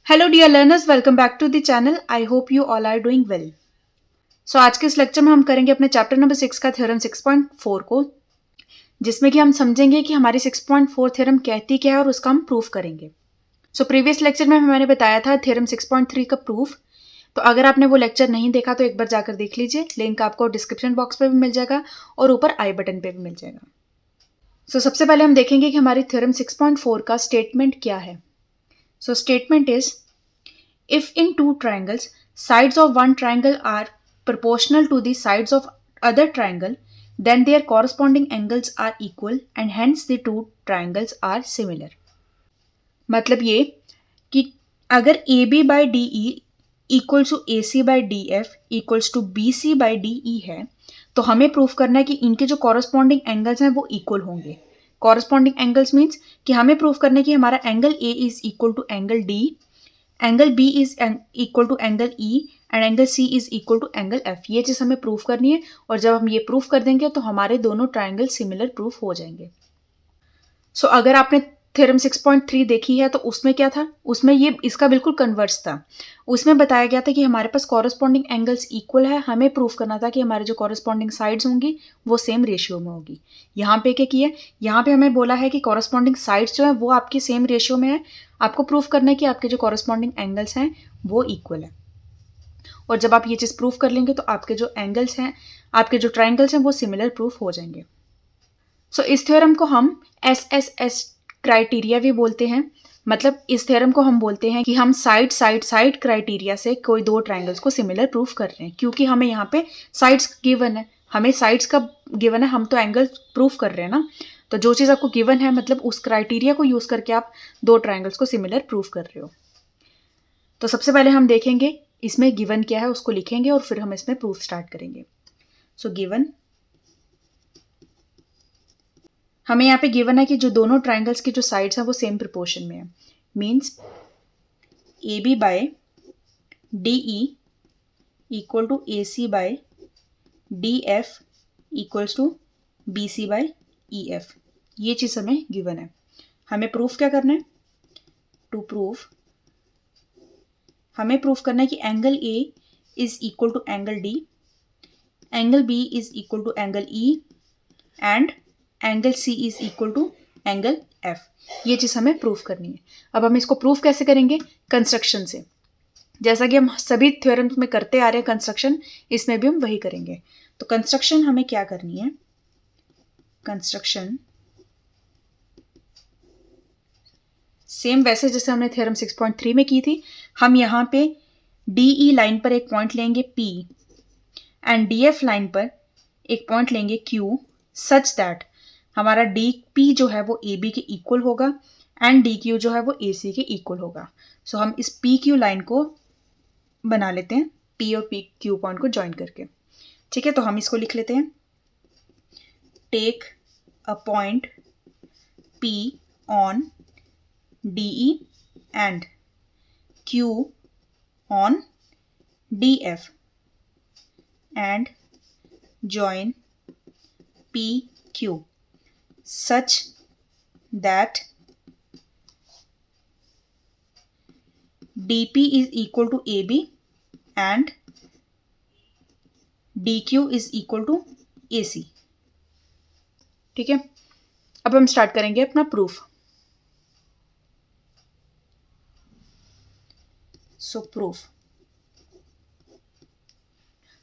Hello dear learners, welcome back to the channel. I hope you all are doing well. So आज के इस lecture में हम करेंगे अपने चैप्टर नंबर 6 का थ्योरम 6.4 को, जिसमें कि हम समझेंगे कि हमारी 6.4 थ्योरम कहती क्या है और उसका हम प्रूफ करेंगे। सो प्रीवियस लेक्चर में मैंने बताया था थ्योरम 6.3 का प्रूफ। तो अगर आपने वो लेक्चर नहीं देखा तो एक बार जाकर देख लीजिए। लिंक आपको डिस्क्रिप्शन बॉक्स पे भी मिल जाएगा और ऊपर आई बटन पे भी मिल जाएगा। सो सबसे पहले हम देखेंगे कि हमारी थ्योरम 6.4 का स्टेटमेंट क्या है। So statement is, if in two triangles, sides of one triangle are proportional to the sides of other triangle, then their corresponding angles are equal and hence the two triangles are similar. मतलब ये कि अगर A B by D E equals to A C by D F equals to B C by D E है, तो हमें proof करना है कि इनके जो कॉरस्पॉन्डिंग एंगल्स हैं वो इक्वल होंगे। कॉरस्पॉन्डिंग एंगल्स मीन्स कि हमें प्रूफ करना है कि हमारा angle A is equal to angle D, angle B is equal to angle E and angle C is equal to angle F. ये चीज़ हमें प्रूफ करनी है और जब हम ये प्रूफ कर देंगे तो हमारे दोनों ट्राइंगल सिमिलर प्रूफ हो जाएंगे। सो अगर आपने थ्योरम 6.3 देखी है तो उसमें क्या था, उसमें ये इसका बिल्कुल कन्वर्स था। उसमें बताया गया था कि हमारे पास कॉरस्पॉन्डिंग एंगल्स इक्वल है, हमें प्रूफ करना था कि हमारे जो कॉरस्पॉन्डिंग साइड्स होंगी वो सेम रेशियो में होगी। यहाँ पे क्या किया, यहाँ पे हमें बोला है कि कॉरस्पॉन्डिंग साइड्स जो है वो आपकी सेम रेशियो में है। आपको प्रूफ करना है कि आपके जो कॉरस्पॉन्डिंग एंगल्स हैं वो इक्वल है। और जब आप ये चीज़ प्रूफ कर लेंगे तो आपके जो एंगल्स हैं, आपके जो ट्राइंगल्स हैं वो सिमिलर प्रूफ हो जाएंगे। सो इस थ्योरम को हम एस क्राइटेरिया भी बोलते हैं। मतलब इस थ्योरम को हम बोलते हैं कि हम साइड क्राइटेरिया से कोई दो ट्राइंगल्स को सिमिलर प्रूफ कर रहे हैं, क्योंकि हमें यहाँ पे साइड्स गिवन है, हमें साइड्स का गिवन है, हम तो एंगल प्रूफ कर रहे हैं ना। तो जो चीज़ आपको गिवन है मतलब उस क्राइटेरिया को यूज़ करके आप दो ट्राइंगल्स को सिमिलर प्रूफ कर रहे हो। तो सबसे पहले हम देखेंगे इसमें गिवन क्या है, उसको लिखेंगे और फिर हम इसमें प्रूफ स्टार्ट करेंगे। सो गिवन, हमें यहाँ पे गिवन है कि जो दोनों ट्राइंगल्स की जो साइड्स हैं वो सेम प्रोपोर्शन में है। Means A B by D E equal to A C by D F equals to B C by E F. ये चीज़ हमें गिवन है। हमें प्रूफ क्या करना है, टू प्रूफ हमें प्रूफ करना है कि angle A is equal to angle D, angle B is equal to angle E and angle C is equal to angle F. ये चीज़ हमें प्रूफ करनी है। अब हम इसको प्रूफ कैसे करेंगे, कंस्ट्रक्शन से। जैसा कि हम सभी थ्योरम्स में करते आ रहे हैं कंस्ट्रक्शन, इसमें भी हम वही करेंगे। तो कंस्ट्रक्शन हमें क्या करनी है, कंस्ट्रक्शन सेम वैसे जैसे हमने थ्योरम 6.3 में की थी। हम यहाँ पे डी ई लाइन पर एक पॉइंट लेंगे P and D F line पर एक पॉइंट लेंगे Q, सच दैट हमारा डी पी जो है वो ए बी के इक्वल होगा एंड डी क्यू जो है वो ए सी के इक्वल होगा। सो हम इस पी क्यू लाइन को बना लेते हैं पी और पी क्यू पॉइंट को ज्वाइन करके। ठीक है, तो हम इसको लिख लेते हैं, take a point P on D E and Q on D F and join P Q such that dp is equal to ab and dq is equal to ac। ठीक है, अब हम स्टार्ट करेंगे अपना प्रूफ। सो proof,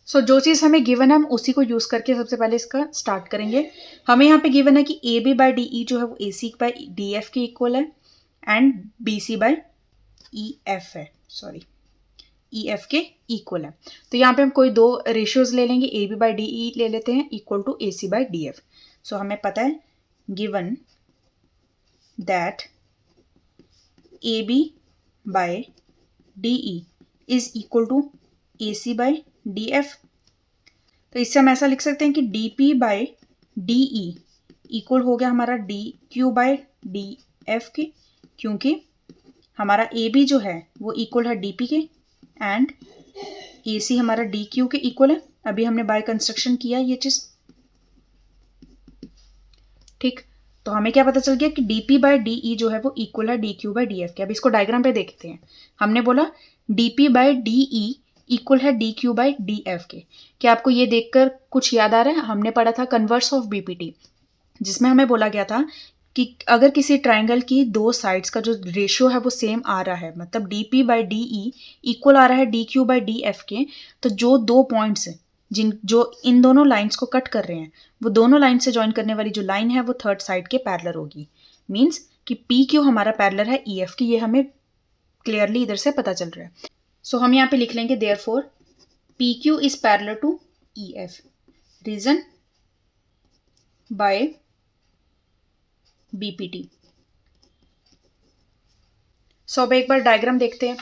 सो जो चीज़ हमें given है हम उसी को यूज़ करके सबसे पहले इसका स्टार्ट करेंगे। हमें यहाँ पे गिवन है कि A B by D E जो है वो A C by D F के इक्वल है and B C by E F है, सॉरी ई एफ के इक्वल है। तो यहाँ पे हम कोई दो रेशियोज ले लेंगे, A B by D E ले लेते हैं equal to A C by D F. So हमें पता है given that A B by D E is equal to A C by D F. तो इससे हम ऐसा लिख सकते हैं कि D P by D E equal हो गया हमारा D Q by D F के, क्योंकि हमारा ए बी जो है वो इक्वल है डी पी के एंड ए सी हमारा डी क्यू के इक्वल है। अभी हमने बाय कंस्ट्रक्शन किया ये चीज़। ठीक, तो हमें क्या पता चल गया कि D P by D E जो है वो इक्वल है D Q by D F के। अब इसको डायग्राम पे देखते हैं। हमने बोला D P by D E equal है D Q by D F के। क्या आपको ये देखकर कुछ याद आ रहा है? हमने पढ़ा था कन्वर्स ऑफ बीपीटी, जिसमें हमें बोला गया था कि अगर किसी ट्राइंगल की दो साइड्स का जो रेशियो है वो सेम आ रहा है, मतलब D P by D E equal आ रहा है D Q by D F के, तो जो दो पॉइंट्स जो इन दोनों लाइंस को कट कर रहे हैं वो दोनों लाइन से ज्वाइन करने वाली जो लाइन है वो थर्ड साइड के पैरेलल होगी। मीन्स कि पी क्यू हमारा पैरेलल है ई एफ की, ये हमें क्लियरली इधर से पता चल रहा है। सो हम यहाँ पे लिख लेंगे therefore P Q is parallel to E F, reason by BPT. So अब एक बार डायग्राम देखते हैं।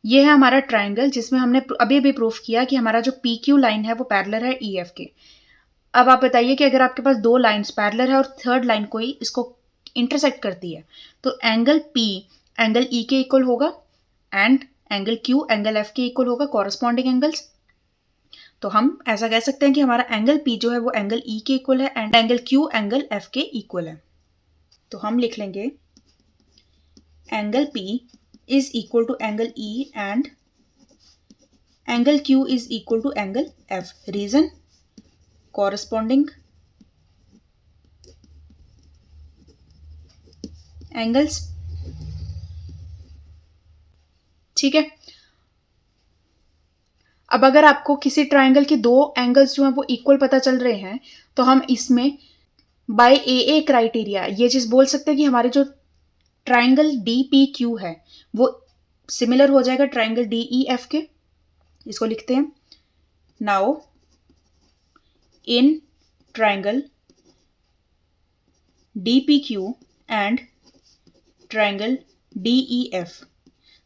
ये है हमारा ट्राइंगल जिसमें हमने अभी भी प्रूफ किया कि हमारा जो पी क्यू लाइन है वो पैरेलल है ई एफ के। अब आप बताइए कि अगर आपके पास दो लाइंस पैरेलल है और थर्ड लाइन कोई इसको इंटरसेक्ट करती है तो एंगल पी एंगल ई के इक्वल होगा and angle Q angle F के इक्वल होगा, कॉरस्पॉन्डिंग एंगल्स। तो हम ऐसा कह सकते हैं कि हमारा एंगल पी जो है वो एंगल ई के इक्वल है and angle Q angle F के इक्वल है। तो हम लिख लेंगे angle P is equal to angle E and angle Q is equal to angle F. Reason corresponding angles. ठीक है। अब अगर आपको किसी ट्राइंगल के दो एंगल्स जो हैं वो इक्वल पता चल रहे हैं तो हम इसमें बाय ए क्राइटेरिया ये चीज बोल सकते हैं कि हमारे जो ट्राइंगल डी पी क्यू है वो सिमिलर हो जाएगा ट्राइंगल डी ई एफ के। इसको लिखते हैं now in triangle D P Q and triangle D E F,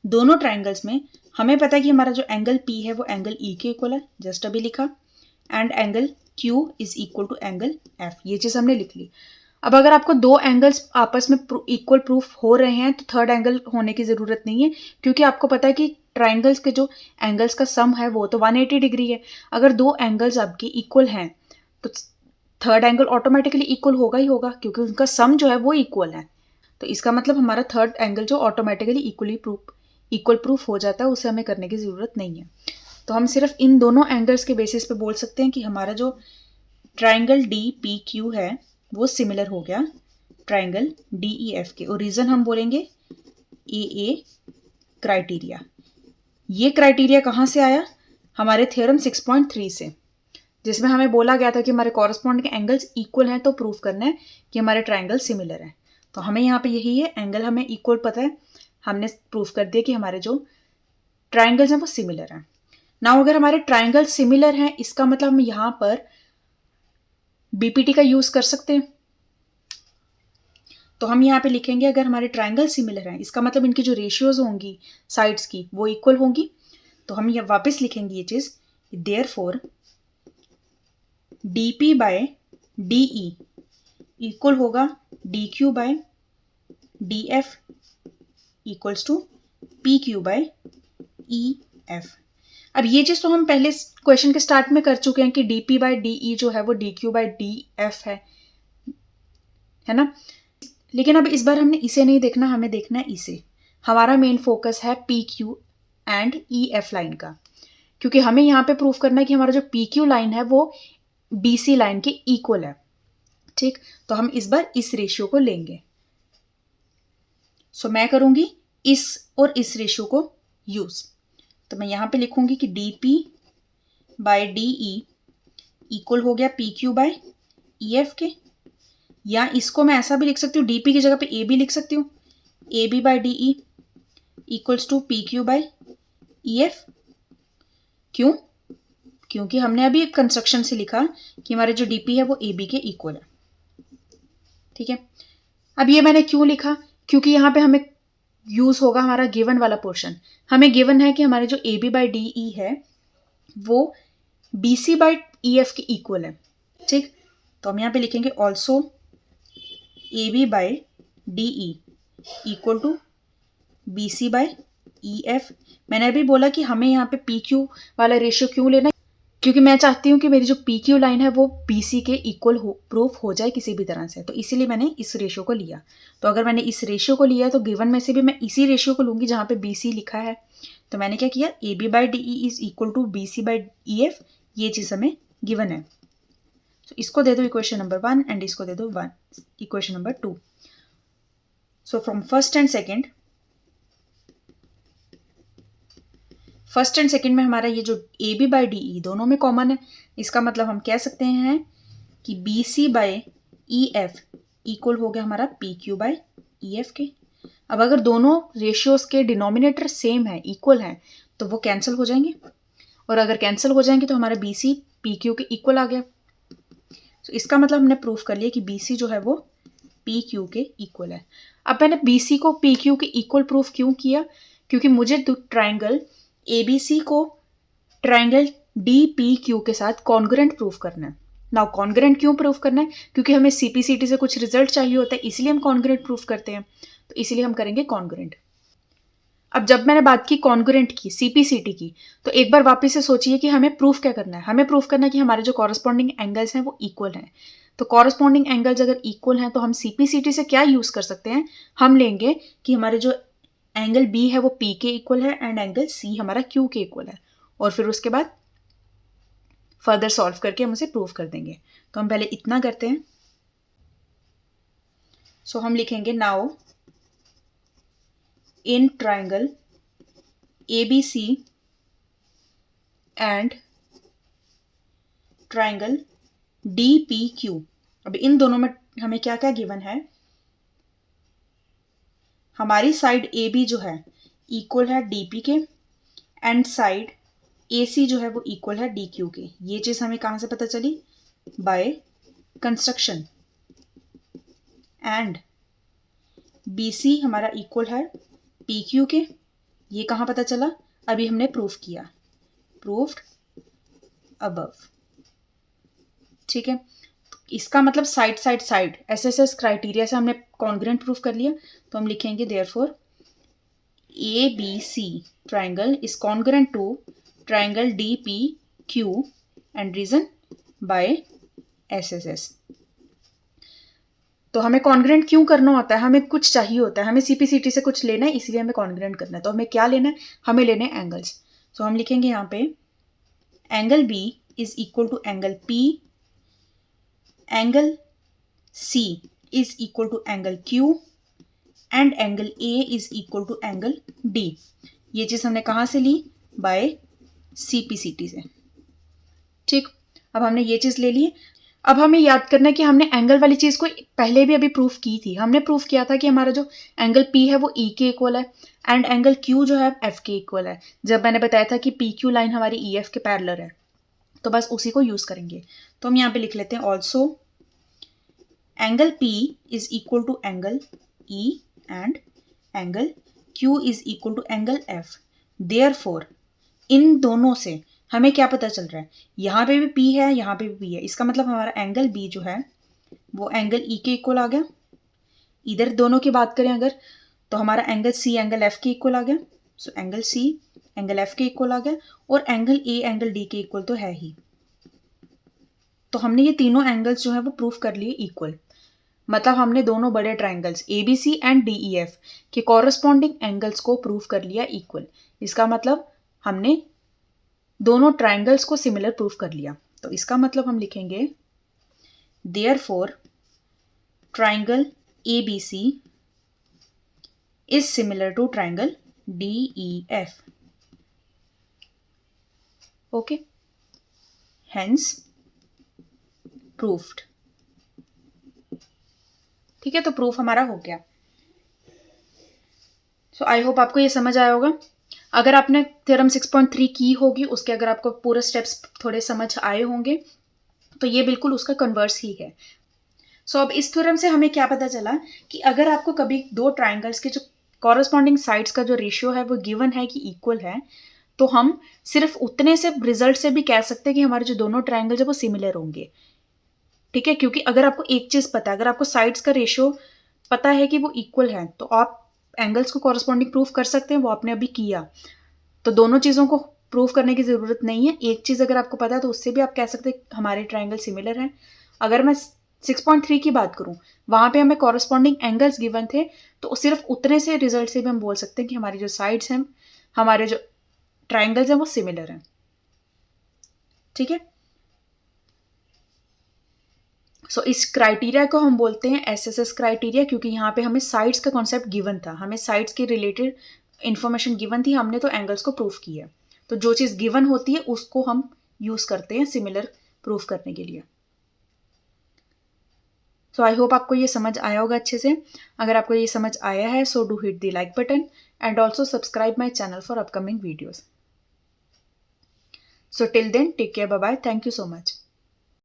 दोनों ट्राइंगल्स में हमें पता है कि हमारा जो एंगल पी है वो एंगल ई के इक्वल है, जस्ट अभी लिखा, and angle Q is equal to angle F, ये चीज हमने लिख ली। अब अगर आपको दो एंगल्स आपस में इक्वल प्रूफ हो रहे हैं तो थर्ड एंगल होने की ज़रूरत नहीं है, क्योंकि आपको पता है कि ट्राइंगल्स के जो एंगल्स का सम है वो तो 180 डिग्री है। अगर दो एंगल्स आपके इक्वल हैं तो थर्ड एंगल ऑटोमेटिकली इक्वल होगा ही होगा, क्योंकि उनका सम जो है वो इक्वल है। तो इसका मतलब हमारा थर्ड एंगल जो ऑटोमेटिकली इक्वल प्रूफ हो जाता है, उसे हमें करने की ज़रूरत नहीं है। तो हम सिर्फ इन दोनों एंगल्स के बेसिस पे बोल सकते हैं कि हमारा जो ट्राइंगल डी पी क्यू है वो सिमिलर हो गया ट्राइंगल डी ई एफ के। और रीजन हम बोलेंगे ए क्राइटेरिया। ये क्राइटेरिया कहाँ से आया? हमारे थ्योरम 6.3 से, जिसमें हमें बोला गया था कि हमारे कॉरस्पॉन्डिंग एंगल्स इक्वल हैं तो प्रूफ करना है कि हमारे ट्राइंगल सिमिलर हैं। तो हमें यहाँ पे यही है, एंगल हमें इक्वल पता है, हमने प्रूफ कर दिया कि हमारे जो ट्राइंगल्स हैं वो सिमिलर हैं। नाउ अगर हमारे ट्राइंगल सिमिलर हैं इसका मतलब हम यहाँ पर बीपीटी का यूज कर सकते हैं। तो हम यहाँ पे लिखेंगे अगर हमारे ट्राइंगल सिमिलर हैं इसका मतलब इनकी जो रेशियोज होंगी साइड्स की वो इक्वल होंगी। तो हम ये वापस लिखेंगे ये चीज, therefore D P by D E equal होगा D Q by D F equals to P Q by E F. अब ये चीज तो हम पहले क्वेश्चन के स्टार्ट में कर चुके हैं कि D P by D E जो है वो D Q by D F है ना। लेकिन अब इस बार हमने इसे नहीं देखना, हमें देखना है इसे। हमारा मेन फोकस है P Q and E F line का, क्योंकि हमें यहाँ पे प्रूफ करना है कि हमारा जो पी क्यू लाइन है वो बी सी लाइन के इक्वल है। ठीक, तो हम इस बार इस रेशियो को लेंगे। सो मैं करूंगी इस और इस रेशियो को यूज। तो मैं यहाँ पे लिखूंगी कि D P by D E equal हो गया P Q by E F के, या इसको मैं ऐसा भी लिख सकती हूँ, डी पी की जगह पे ए भी लिख सकती हूँ, A B by D E equals to P Q by E F. क्यों? क्योंकि हमने अभी कंस्ट्रक्शन से लिखा कि हमारे जो डी पी है वो ए बी के इक्वल है। ठीक है, अब ये मैंने क्यों लिखा? क्योंकि यहाँ पे हमें यूज होगा हमारा गिवन वाला पोर्शन। हमें गिवन है कि हमारे जो A B by D E है वो B C by E F के इक्वल है। ठीक, तो हम यहाँ पे लिखेंगे also A B by D E equal to B C by E F. मैंने अभी बोला कि हमें यहाँ पे पी क्यू वाला रेशियो क्यों लेना है, क्योंकि मैं चाहती हूँ कि मेरी जो पी क्यू लाइन है वो बी सी के इक्वल प्रूफ हो जाए किसी भी तरह से, तो इसीलिए मैंने इस रेशियो को लिया। तो अगर मैंने इस रेशियो को लिया है तो गिवन में से भी मैं इसी रेशियो को लूँगी जहाँ पे बी सी लिखा है। तो मैंने क्या किया, A B by D E is equal to B C by E F, ये चीज़ हमें गिवन है। तो इसको दे दो इक्वेशन नंबर 1 एंड इसको दे दो equation number 2। So from first and second में हमारा ये जो A B by D E दोनों में कॉमन है। इसका मतलब हम कह सकते हैं कि B C by E F equal हो गया हमारा P Q by E F के। अब अगर दोनों रेशियोज के डिनोमिनेटर सेम है, इक्वल हैं, तो वो कैंसिल हो जाएंगे, और अगर कैंसिल हो जाएंगे तो हमारा बी सी पी क्यू के इक्वल आ गया। तो इसका मतलब हमने प्रूफ कर लिया कि बी सी जो है वो पी क्यू के इक्वल है। अब मैंने बी सी को पी क्यू के इक्वल प्रूफ क्यों किया, क्योंकि मुझे ट्राइंगल ए बी सी को ट्राइंगल डी पी क्यू के साथ कॉन्ग्रुएंट प्रूफ करना है। नाउ कॉन्ग्रुएंट क्यों प्रूफ करना है, क्योंकि हमें सीपीसीटी से कुछ रिजल्ट चाहिए होता है, इसलिए हम कॉन्ग्रुएंट प्रूफ करते हैं। तो इसीलिए हम करेंगे कॉन्ग्रुएंट। अब जब मैंने बात की कॉन्ग्रुएंट की, सीपीसीटी की, तो एक बार वापस से सोचिए कि हमें प्रूफ क्या करना है। हमें प्रूफ करना है कि हमारे जो कॉरस्पॉन्डिंग एंगल्स हैं वो इक्वल हैं। तो कॉरस्पॉन्डिंग एंगल्स अगर इक्वल हैं तो हम सीपीसीटी से क्या यूज कर सकते हैं, हम लेंगे कि हमारे जो एंगल बी है वो पी के इक्वल है एंड एंगल सी हमारा क्यू के इक्वल है, और फिर उसके बाद फर्दर सॉल्व करके हम उसे प्रूव कर देंगे। तो हम पहले इतना करते हैं। सो हम लिखेंगे now in triangle A B C and triangle D P Q. अब इन दोनों में हमें क्या क्या गिवन है, हमारी साइड ए बी जो है इक्वल है डी पी के एंड साइड ए सी जो है वो इक्वल है डी क्यू के। ये चीज़ हमें कहाँ से पता चली, by construction. And B C हमारा इक्वल है पी क्यू के, ये कहाँ पता चला, अभी हमने प्रूफ किया, प्रूफ्ड अबव। ठीक है, इसका मतलब साइड एसएसएस क्राइटेरिया से हमने कॉन्ग्रुएंट प्रूफ कर लिया। तो हम लिखेंगे therefore A B C triangle is congruent to triangle D P Q and reason by SSS. तो हमें कॉन्ग्रुएंट क्यों करना होता है, हमें कुछ चाहिए होता है, हमें सीपीसीटी से कुछ लेना है, इसलिए हमें कॉन्ग्रुएंट करना है। तो हमें क्या लेना है, हमें लेने हैं एंगल्स। तो हम लिखेंगे यहाँ पे angle B is equal to angle P, angle C is equal to angle Q and angle A is equal to angle D. ये चीज़ हमने कहाँ से ली, बाय सीपीसीटी से। ठीक, अब हमने ये चीज़ ले ली। अब हमें याद करना है कि हमने एंगल वाली चीज़ को पहले भी अभी प्रूफ की थी। हमने प्रूफ किया था कि हमारा जो एंगल पी है वो ई के इक्वल है एंड एंगल क्यू जो है एफ के इक्वल है, जब मैंने बताया था कि पी क्यू लाइन हमारी ई एफ के पैरेलल है। तो बस उसी को यूज़ करेंगे। तो हम यहाँ पे लिख लेते हैं also angle P is equal to angle E and angle Q is equal to angle F. Therefore इन दोनों से हमें क्या पता चल रहा है, यहाँ पे भी P है, यहाँ पे भी P है। इसका मतलब हमारा एंगल B जो है वो एंगल E के इक्वल आ गया। इधर दोनों की बात करें अगर, तो हमारा एंगल C एंगल F के इक्वल आ गया। So angle C angle F के इक्वल आ गया, और एंगल A एंगल D के इक्वल तो है ही। तो हमने ये तीनों एंगल्स जो है वो प्रूफ कर लिए इक्वल। मतलब हमने दोनों बड़े ट्राइंगल्स ABC एंड DEF के कॉरस्पॉन्डिंग एंगल्स को प्रूफ कर लिया इक्वल। इसका मतलब हमने दोनों ट्राइंगल्स को सिमिलर प्रूफ कर लिया। तो इसका मतलब हम लिखेंगे therefore triangle ABC is similar to triangle DEF। Okay, hence proved. ठीक है, तो प्रूफ हमारा हो गया। सो आई होप आपको ये समझ आया होगा। अगर आपने थ्योरम 6.3 की होगी, उसके अगर आपको पूरे स्टेप्स थोड़े समझ आए होंगे, तो ये बिल्कुल उसका कन्वर्स ही है। सो अब इस थ्योरम से हमें क्या पता चला कि अगर आपको कभी दो ट्राइंगल्स के जो कॉरस्पॉन्डिंग साइड्स का जो रेशियो है वो गिवन है कि इक्वल है, तो हम सिर्फ उतने से रिजल्ट से भी कह सकते हैं कि हमारे जो दोनों ट्राइंगल्स है वो सिमिलर होंगे। ठीक है, क्योंकि अगर आपको एक चीज़ पता है, अगर आपको साइड्स का रेशियो पता है कि वो इक्वल है, तो आप एंगल्स को कॉरस्पॉन्डिंग प्रूफ कर सकते हैं। वो आपने अभी किया। तो दोनों चीज़ों को प्रूव करने की ज़रूरत नहीं है। एक चीज़ अगर आपको पता है तो उससे भी आप कह सकते हैं हमारे ट्राइंगल सिमिलर हैं। अगर मैं 6.3 की बात करूँ, वहाँ पे हमें कॉरस्पॉन्डिंग एंगल्स गिवन थे, तो सिर्फ उतने से रिजल्ट से भी हम बोल सकते हैं कि हमारी जो साइड्स हैं, हमारे जो ट्राइंगल्स हैं वो सिमिलर हैं। ठीक है, सो इस क्राइटेरिया को हम बोलते हैं एसएसएस क्राइटेरिया, क्योंकि यहाँ पे हमें साइड्स का कॉन्सेप्ट गिवन था, हमें साइड्स के रिलेटेड इन्फॉर्मेशन गिवन थी, हमने तो एंगल्स को प्रूफ किया। तो जो चीज़ गिवन होती है उसको हम यूज़ करते हैं सिमिलर प्रूफ करने के लिए। सो आई होप आपको ये समझ आया होगा अच्छे से। अगर आपको ये समझ आया है so do hit the like button and also subscribe my channel for upcoming videos. So till then take care, bye bye, thank you so much.